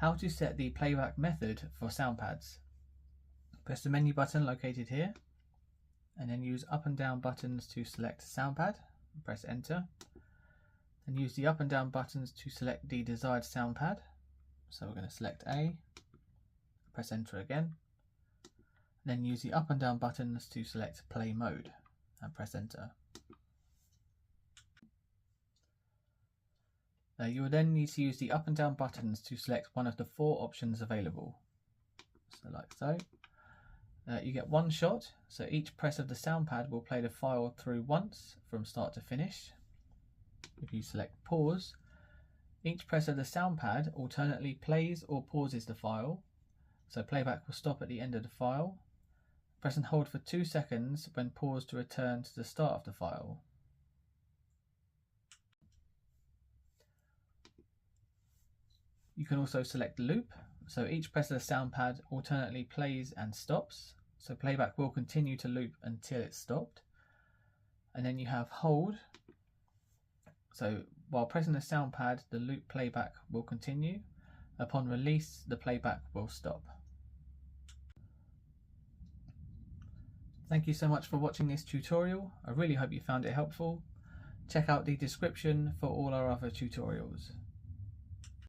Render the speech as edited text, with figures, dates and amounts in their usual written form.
How to set the playback method for sound pads. Press the menu button located here and then use up and down buttons to select sound pad. Press enter. Then use the up and down buttons to select the desired sound pad. So we're going to select A, press enter again. Then use the up and down buttons to select play mode and press enter. You will then need to use the up and down buttons to select one of the 4 options available. So like so. You get one shot, so each press of the sound pad will play the file through once from start to finish. If you select pause, each press of the sound pad alternately plays or pauses the file, so playback will stop at the end of the file. Press and hold for 2 seconds when paused to return to the start of the file. You can also select loop, so each press of the sound pad alternately plays and stops, so playback will continue to loop until it's stopped. And then you have hold, so while pressing the sound pad the loop playback will continue. Upon release the playback will stop. Thank you so much for watching this tutorial. I really hope you found it helpful. Check out the description for all our other tutorials.